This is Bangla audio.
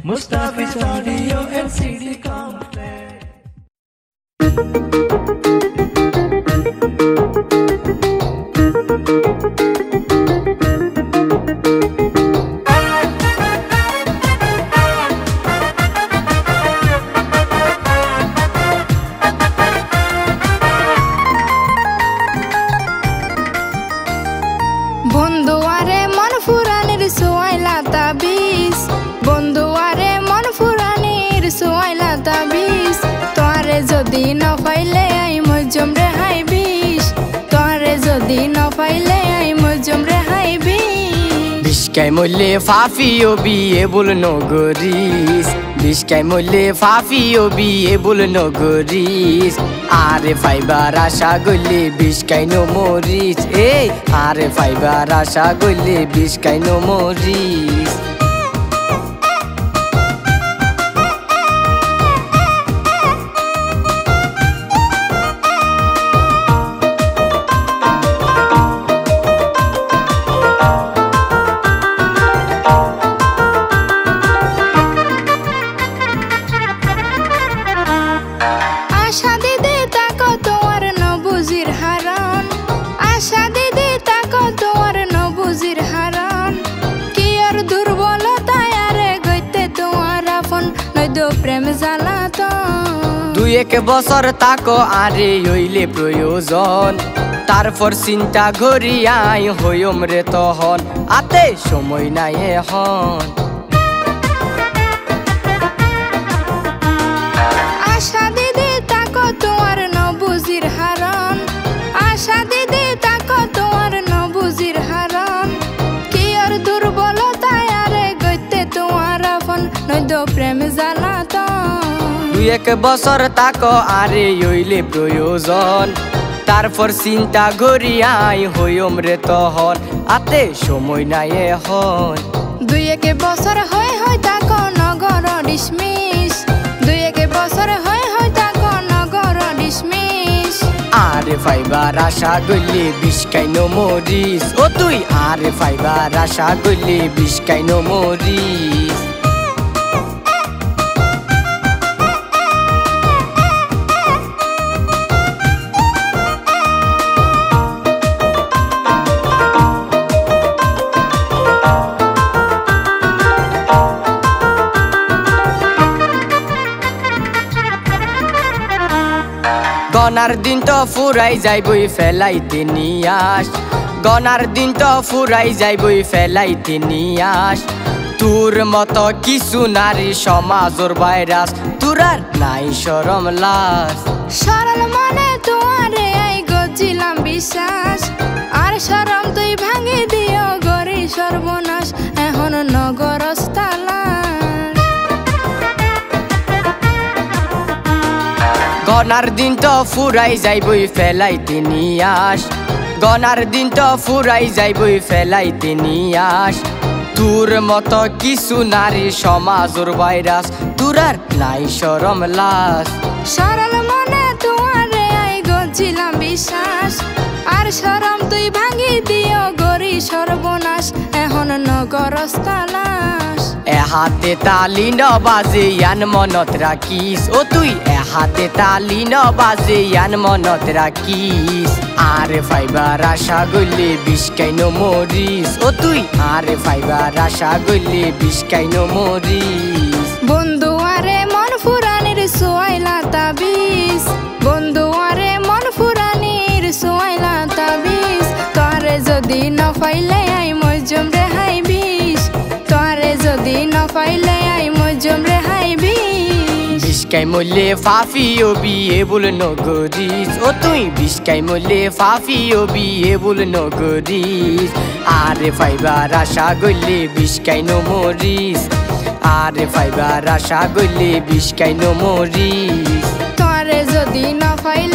Mustafi's Audio and CD Complex. বন্ধুয়ারে মন ফুরানির সোয়াইলা তাবিজ বন্ধুয়ারে মন ফুরানির সোয়াইলা তাবিজ তোরে যদি না পাইলে আই মজম রে হাই বিষ তোরে যদি না পাইলে আই মজম রে হাই বিষ বিষ্কাই মলে ফাফি ওবি এবুল নগরিস বিষ্কাই মলে ফাফি ওবি এবুল নগরিস আরে ফাইবার আশা গলে বিষ্কাই নো মরিস আরে ফাইবার আশা গলে বিষ্কাই নো মরিস আশা দিদি তাকো তোমার নবুজির হারান আশা দিদি তাকো তোমার নবুজির হারান কি আর দুর্বলতায় আরে গইতে তোমার আপন নয়দ প্রেম জ্বালাতন দুই এক বছর তাকো আরে হইলে প্রয়োজন তারপর চিন্তা ঘরি আই হইম রে তহন আতে সময় নাই এখন আশা দিদি তাকো তোমার নবুজির হারান আশা দিদি তাকো তোমার নবুজির হারান কি আর দুর্বলতায় আরে গইতে তোমার আপন নয়দ প্রেম জ্বালাতন দুই এক বছর তাকো আরে হইলে প্রয়োজন তারপর চিন্তা ঘরি আই হইম রে তহন আতে সময় নাই এখন দুই এক বছর হয় তাকো নগর ডিসমিস দুই এক বছর হয় তাকো নগর ডিসমিস আরে ফাইবার আশা গলে বিষ্কাই নো মরিস ও তুই আরে ফাইবার আশা গলে বিষ্কাই নো মরিস গনার দিন তো ফুরাই যাইবই ফেলাইতে নিয়াস গনার দিন তো ফুরাই যাইবই ফেলাইতে নিয়াস তোর মতো কিছু নারী সমাজর ভাইরাস তোর আর নাই শরম লাজ সরল মনে তোমারে আই গজিলাম বিশ্বাস আর শরম তুই ভাঙি দিও গরি সর্বনাশ এখন নগরস্থালাস গনার দিন তো ফুরাই যাইবই ফেলাইতে নিয়াস গনার দিন তো ফুরাই যাইবই ফেলাইতে নিয়াস তোর মতো কিছু নারী সমাজর ভাইরাস তোর আর নাই শরম লাজ সরল মনে তোমারে আই গজিলাম বিশ্বাস আর শরম তুই ভাঙি দিও গরি সর্বনাশ এখন নগরস্থালাস হাতে তালি ন বাজে ইয়ান মনত রাখিস ও তুই হাতে তালি ন বাজে ইয়ান মনত রাখিস আরে ফাইবার আশা গলে বিষ্কাই নো মরিস ও তুই আরে ফাইবার আশা গলে বিষ্কাই নো মরিস বন্ধুয়ারে মন ফুরানির সোয়াইলা তাবিজ বন্ধুয়ারে মন ফুরানির সোয়াইলা তাবিজ তোরে যদি না পাইলে আই মজম রে হাই বিষ তোরে যদি না পাইলে আই মজম রে হাই বিষ বিষ্কাই মলে ফাফি ওবি এবুল নগরিস ও তুই বিষ্কাই মলে ফাফি ওবি এবুল নগরিস আরে ফাইবার আশা গলে বিষ্কাই নো মরিস আরে ফাইবার আশা গলে বিষ্কাই নো মরিস তোরে যদি না পাইলে